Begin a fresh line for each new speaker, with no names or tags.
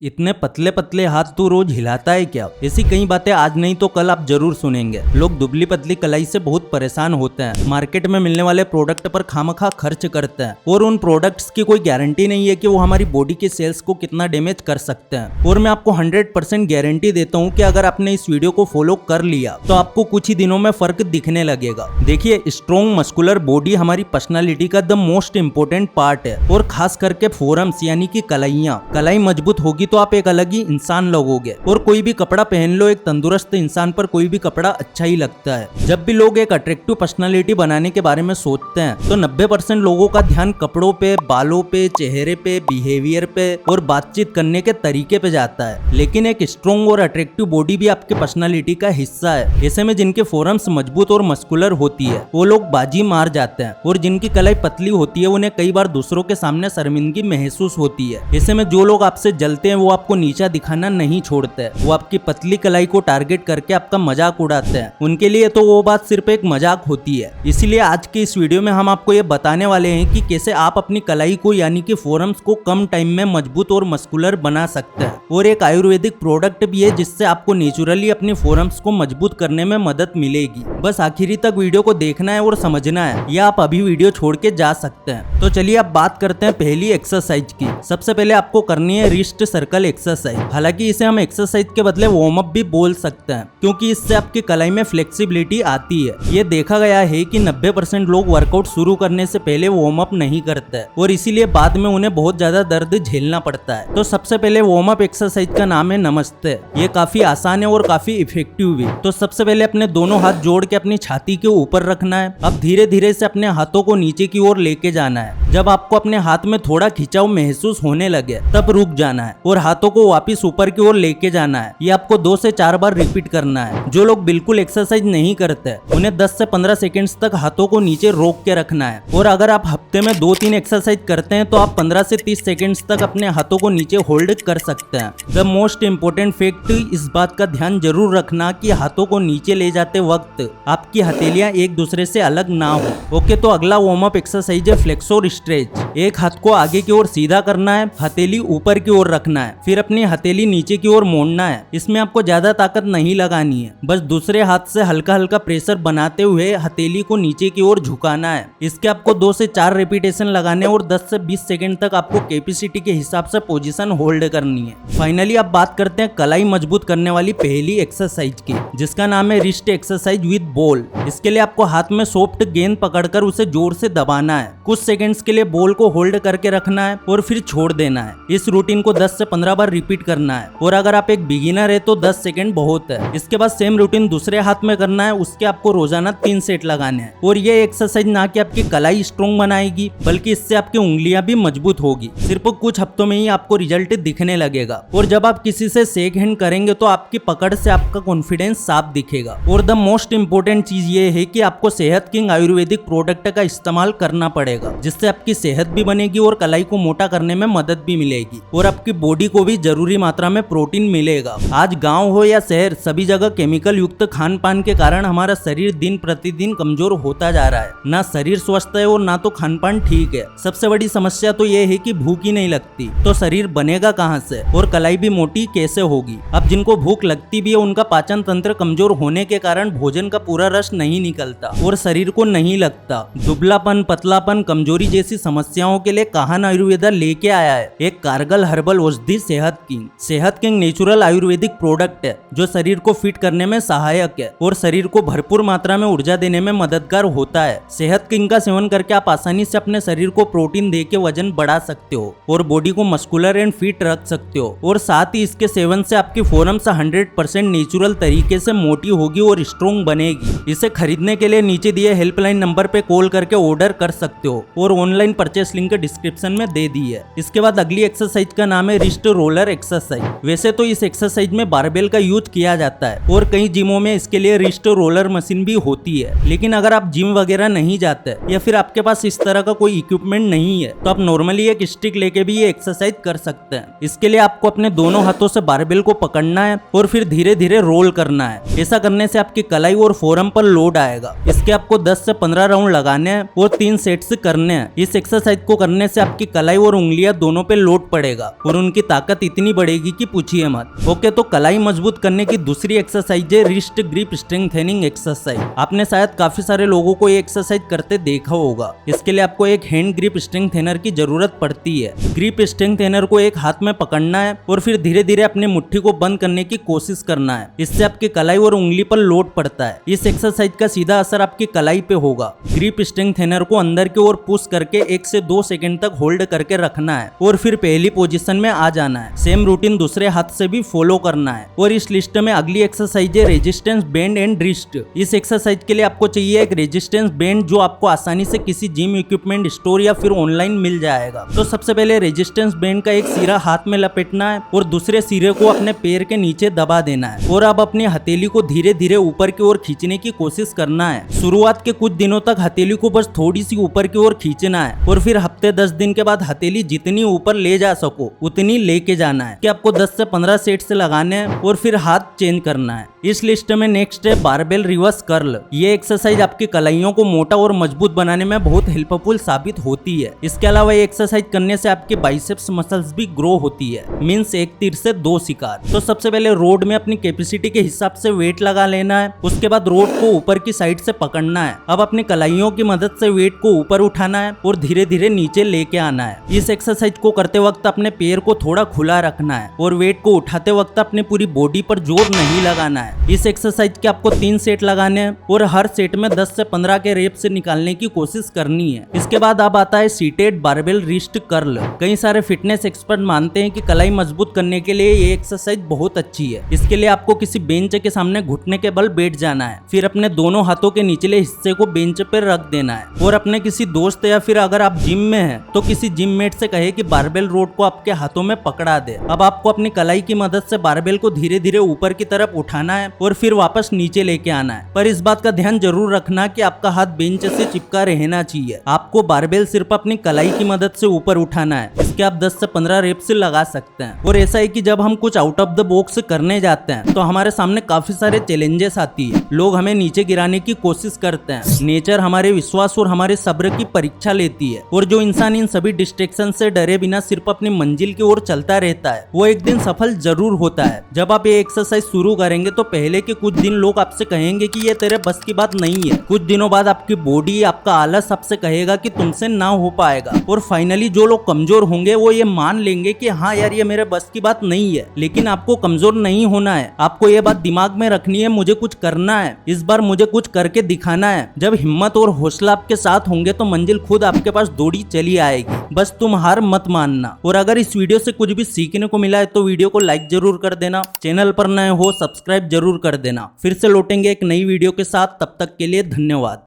इतने पतले पतले हाथ तू रोज हिलाता है क्या? ऐसी कई बातें आज नहीं तो कल आप जरूर सुनेंगे। लोग दुबली पतली कलाई से बहुत परेशान होते हैं, मार्केट में मिलने वाले प्रोडक्ट पर खामखा खर्च करते हैं और उन प्रोडक्ट्स की कोई गारंटी नहीं है कि वो हमारी बॉडी के सेल्स को कितना डैमेज कर सकते हैं। और मैं आपको 100% गारंटी देता हूँ कि अगर आपने इस वीडियो को फॉलो कर लिया तो आपको कुछ ही दिनों में फर्क दिखने लगेगा। देखिए, स्ट्रॉन्ग मस्कुलर बॉडी हमारी पर्सनालिटी का द मोस्ट इम्पोर्टेंट पार्ट है और खास करके फोरम्स यानी कि कलाइयाँ। कलाई मजबूत होगी तो आप एक अलग ही इंसान लगोगे और कोई भी कपड़ा पहन लो, एक तंदुरुस्त इंसान पर कोई भी कपड़ा अच्छा ही लगता है। जब भी लोग एक अट्रैक्टिव पर्सनालिटी बनाने के बारे में सोचते हैं तो 90% लोगों का ध्यान कपड़ों पे, बालों पे, चेहरे पे, बिहेवियर पे और बातचीत करने के तरीके पे जाता है। लेकिन एक स्ट्रॉन्ग और अट्रैक्टिव बॉडी भी आपके पर्सनालिटी का हिस्सा है। ऐसे में जिनके फोरम्स मजबूत और मस्कुलर होती है वो लोग बाजी मार जाते हैं और जिनकी कलाई पतली होती है उन्हें कई बार दूसरों के सामने शर्मिंदगी महसूस होती है। ऐसे में जो लोग आपसे जलते हैं वो आपको नीचा दिखाना नहीं छोड़ते, वो आपकी पतली कलाई को टारगेट करके आपका मजाक उड़ाते हैं। उनके लिए तो वो बात सिर्फ एक मजाक होती है। इसीलिए आज के इस वीडियो में हम आपको ये बताने वाले हैं कि कैसे आप अपनी कलाई को यानी कि फोरम्स को कम टाइम में मजबूत और मस्कुलर बना सकते हैं। और एक आयुर्वेदिक प्रोडक्ट भी है जिससे आपको नेचुरली अपनी फोरम्स को मजबूत करने में मदद मिलेगी। बस आखिरी तक वीडियो को देखना है और समझना है, या आप अभी वीडियो छोड़ के जा सकते हैं। तो चलिए अब बात करते हैं पहली एक्सरसाइज की। सबसे पहले आपको करनी है रिस्ट सर्कल एक्सरसाइज। हालांकि इसे हम एक्सरसाइज के बदले वार्म अप भी बोल सकते हैं क्योंकि इससे आपकी कलाई में फ्लेक्सिबिलिटी आती है। ये देखा गया है कि 90% लोग वर्कआउट शुरू करने से पहले वार्म अप नहीं करते और इसीलिए बाद में उन्हें बहुत ज्यादा दर्द झेलना पड़ता है। तो सबसे पहले वार्म अप एक्सरसाइज का नाम है नमस्ते। ये काफी आसान है और काफी इफेक्टिव भी। तो सबसे पहले अपने दोनों हाथ जोड़ के अपनी छाती के ऊपर रखना है। अब धीरे धीरे से अपने हाथों को नीचे की ओर लेके जाना है। जब आपको अपने हाथ में थोड़ा खिंचाव महसूस होने लगे तब रुक जाना है और हाथों को वापस ऊपर की ओर लेके जाना है। ये आपको 2 से 4 बार रिपीट करना है। जो लोग बिल्कुल एक्सरसाइज नहीं करते उन्हें 10 से 15 सेकेंड्स तक हाथों को नीचे रोक के रखना है। और अगर आप हफ्ते में 2-3 एक्सरसाइज करते हैं तो आप 15 से 30 सेकेंड्स तक अपने हाथों को नीचे होल्ड कर सकते हैं। द मोस्ट इम्पोर्टेंट फैक्ट, इस बात का ध्यान जरूर रखना कि हाथों को नीचे ले जाते वक्त आपकी हथेलियां एक दूसरे से अलग ना हो। ओके, तो अगला वार्म अप एक्सरसाइज है फ्लेक्स और स्ट्रेच। एक हाथ को आगे की ओर सीधा करना है, हथेली ऊपर की ओर रखना है, फिर अपनी हथेली नीचे की ओर मोड़ना है। इसमें आपको ज्यादा ताकत नहीं लगानी है, बस दूसरे हाथ से हल्का हल्का प्रेशर बनाते हुए हथेली को नीचे की ओर झुकाना है। इसके आपको 2 से 4 रिपीटेशन लगाने और 10 से 20 सेकंड तक आपको कैपेसिटी के हिसाब से पोजीशन होल्ड करनी है। फाइनली अब बात करते हैं कलाई मजबूत करने वाली पहली एक्सरसाइज की, जिसका नाम है रिस्ट एक्सरसाइज विद बॉल। इसके लिए आपको हाथ में सॉफ्ट गेंद पकड़कर उसे जोर से दबाना है। कुछ सेकंड्स के लिए बॉल को होल्ड करके रखना है और फिर छोड़ देना है। इस रूटीन को 10 से 15 बार रिपीट करना है और अगर आप एक बिगिनर है तो 10 सेकंड बहुत है। इसके बाद सेम रूटीन दूसरे हाथ में करना है। उसके आपको रोजाना 3 सेट लगाने हैं और ये एक्सरसाइज ना कि आपकी कलाई स्ट्रॉन्ग बनाएगी बल्कि इससे आपकी उंगलियां भी मजबूत होगी। सिर्फ कुछ हफ्तों में ही आपको रिजल्ट दिखने लगेगा। और जब आप किसी से शेक हैंड करेंगे तो आपकी पकड़ से आपका कॉन्फिडेंस साफ दिखेगा। और द मोस्ट इम्पोर्टेंट चीज ये है कि आपको सेहत किंग आयुर्वेदिक प्रोडक्ट का इस्तेमाल करना पड़ेगा, जिससे आपकी सेहत भी बनेगी और कलाई को मोटा करने में मदद भी मिलेगी और आपकी बॉडी को भी जरूरी मात्रा में प्रोटीन मिलेगा। आज गांव हो या शहर, सभी जगह केमिकल युक्त खान पान के कारण हमारा शरीर दिन प्रतिदिन कमजोर होता जा रहा है। ना शरीर स्वस्थ है और ना तो खान पान ठीक है। सबसे बड़ी समस्या तो ये है कि भूख ही नहीं लगती, तो शरीर बनेगा कहाँ से और कलाई भी मोटी कैसे होगी। अब जिनको भूख लगती भी है उनका पाचन तंत्र कमजोर होने के कारण भोजन का पूरा रस नहीं निकलता और शरीर को नहीं लगता। दुबलापन, पतलापन, कमजोरी जैसी समस्याओं के लिए काहन आयुर्वेदा लेके आया है एक कारगर हर्बल औषधि सेहत किंग। सेहत किंग नेचुरल आयुर्वेदिक प्रोडक्ट है जो शरीर को फिट करने में सहायक है और शरीर को भरपूर मात्रा में ऊर्जा देने में मददगार होता है। सेहत किंग का सेवन करके आप आसानी से अपने शरीर को प्रोटीन दे के वजन बढ़ा सकते हो और बॉडी को मस्कुलर एंड फिट रख सकते हो। और साथ ही इसके सेवन से आपकी फोरम्स 100% नेचुरल तरीके से मोटी होगी और स्ट्रॉन्ग बनेगी। इसे खरीदने के लिए नीचे दिए हेल्पलाइन नंबर पे कॉल करके ऑर्डर कर सकते हो और ऑनलाइन परचेस लिंक डिस्क्रिप्शन में दे दी है। इसके बाद अगली एक्सरसाइज का नाम है रिस्ट रोलर एक्सरसाइज। वैसे तो इस एक्सरसाइज में बारबेल का यूज किया जाता है और कई जिमों में इसके लिए रिस्ट रोलर मशीन भी होती है। लेकिन अगर आप जिम वगैरह नहीं जाते या फिर आपके पास इस तरह का कोई इक्विपमेंट नहीं है तो आप नॉर्मली एक स्टिक लेके भी ये एक्सरसाइज कर सकते हैं। इसके लिए आपको अपने दोनों हाथों से बारबेल को पकड़ना है और फिर धीरे धीरे रोल करना है। ऐसा करने से आपकी कलाई और फोरम पर लोड आएगा। इसके आपको 10 से 15 राउंड लगाने हैं और 3 सेट्स करने हैं। इस एक्सरसाइज को करने से आपकी कलाई और उंगलियां दोनों पे लोड पड़ेगा और उनकी ताकत इतनी बढ़ेगी कि पूछिए मत। ओके, तो कलाई मजबूत करने की दूसरी एक्सरसाइज है रिस्ट ग्रिप स्ट्रेंथनिंग एक्सरसाइज। आपने शायद काफी सारे लोगों को ये एक्सरसाइज करते देखा होगा। इसके लिए आपको एक हैंड ग्रिप स्ट्रेंथनर की जरूरत पड़ती है। ग्रिप स्ट्रेंथनर को एक हाथ में पकड़ना है और फिर धीरे धीरे अपनी मुट्ठी को बंद करने की कोशिश करना है। इससे आपकी कलाई और उंगली पर लोड पड़ता है। इस एक्सरसाइज का सीधा असर आपकी कलाई पे होगा। ग्रिप स्ट्रेंथनर को अंदर की ओर पुश करके 1 से 2 सेकंड तक होल्ड करके रखना है और फिर पहली पोजीशन में आ जाना है। सेम रूटीन दूसरे हाथ से भी फॉलो करना है। और इस लिस्ट में अगली एक्सरसाइज है रेजिस्टेंस बैंड एंड रिस्ट। इस एक्सरसाइज के लिए आपको चाहिए एक रेजिस्टेंस बैंड जो आपको आसानी से किसी जिम इक्विपमेंट स्टोर या फिर ऑनलाइन मिल जाएगा। तो सबसे पहले रेजिस्टेंस बैंड का एक सिरा हाथ में लपेटना है और दूसरे सिरे को अपने पैर के नीचे दबा देना है और अब अपनी हथेली को धीरे धीरे ऊपर की ओर खींचने की कोशिश करना है। शुरुआत के कुछ दिनों तक हथेली को बस थोड़ी सी ऊपर की ओर खींचना है और फिर हफ्ते 10 दिन के बाद हथेली जितनी ऊपर ले जा सको उतनी लेके जाना है कि आपको 10 से 15 सेट से लगाने हैं और फिर हाथ चेंज करना है। इस लिस्ट में नेक्स्ट है बारबेल रिवर्स कर्ल। ये एक्सरसाइज आपकी कलाइयों को मोटा और मजबूत बनाने में बहुत हेल्पफुल साबित होती है। इसके अलावा ये एक्सरसाइज करने से आपके बाइसेप्स मसल्स भी ग्रो होती है। मींस एक तीर से 2 शिकार। तो सबसे पहले रोड में अपनी कैपेसिटी के हिसाब से वेट लगा लेना है। उसके बाद रोड को ऊपर की साइड से पकड़ना है। अब अपनी कलाइयों की मदद से वेट को ऊपर उठाना है और धीरे धीरे नीचे लेके आना है। इस एक्सरसाइज को करते वक्त अपने पैर को थोड़ा खुला रखना है और वेट को उठाते वक्त अपनी पूरी बॉडी पर जोर नहीं लगाना है। इस एक्सरसाइज के आपको 3 सेट लगाने हैं और हर सेट में 10 से 15 के रेप से निकालने की कोशिश करनी है। इसके बाद अब आता है सीटेड बारबेल रिस्ट कर्ल। कई सारे फिटनेस एक्सपर्ट मानते हैं कि कलाई मजबूत करने के लिए ये एक्सरसाइज बहुत अच्छी है। इसके लिए आपको किसी बेंच के सामने घुटने के बल बैठ जाना है, फिर अपने दोनों हाथों के निचले हिस्से को बेंच पर रख देना है और अपने किसी दोस्त या फिर अगर आप जिम में हैं तो किसी जिम मेट से कहे कि बारबेल रोड को आपके हाथों में पकड़ा दे। अब आपको अपनी कलाई की मदद से बारबेल को धीरे धीरे ऊपर की तरफ उठाना है और फिर वापस नीचे लेके आना है। पर इस बात का ध्यान जरूर रखना कि आपका हाथ बेंच से चिपका रहना चाहिए। आपको बारबेल सिर्फ अपनी कलाई की मदद से ऊपर उठाना है। इसके आप 10 से 15 रेप से लगा सकते हैं। और ऐसा है कि जब हम कुछ आउट ऑफ द बॉक्स करने जाते हैं तो हमारे सामने काफी सारे चैलेंजेस आती है। लोग हमें नीचे गिराने की कोशिश करते हैं। नेचर हमारे विश्वास और हमारे सब्र की परीक्षा लेती है और जो इंसान इन सभी डिस्ट्रैक्शन से डरे बिना सिर्फ अपनी मंजिल की ओर चलता रहता है वो एक दिन सफल जरूर होता है। जब आप ये एक्सरसाइज शुरू करेंगे तो पहले के कुछ दिन लोग आपसे कहेंगे कि ये तेरे बस की बात नहीं है। कुछ दिनों बाद आपकी बॉडी, आपका आलस आपसे कहेगा कि तुमसे ना हो पाएगा और फाइनली जो लोग कमजोर होंगे वो ये मान लेंगे कि हाँ यार ये मेरे बस की बात नहीं है। लेकिन आपको कमजोर नहीं होना है। आपको ये बात दिमाग में रखनी है, मुझे कुछ करना है, इस बार मुझे कुछ करके दिखाना है। जब हिम्मत और हौसला आपके साथ होंगे तो मंजिल खुद आपके पास दौड़ी चली आएगी। बस तुम हार मत मानना। और अगर इस वीडियो से कुछ भी सीखने को मिला है तो वीडियो को लाइक जरूर कर देना। चैनल पर नए हो सब्सक्राइब जरूर कर देना। फिर से लौटेंगे एक नई वीडियो के साथ, तब तक के लिए धन्यवाद।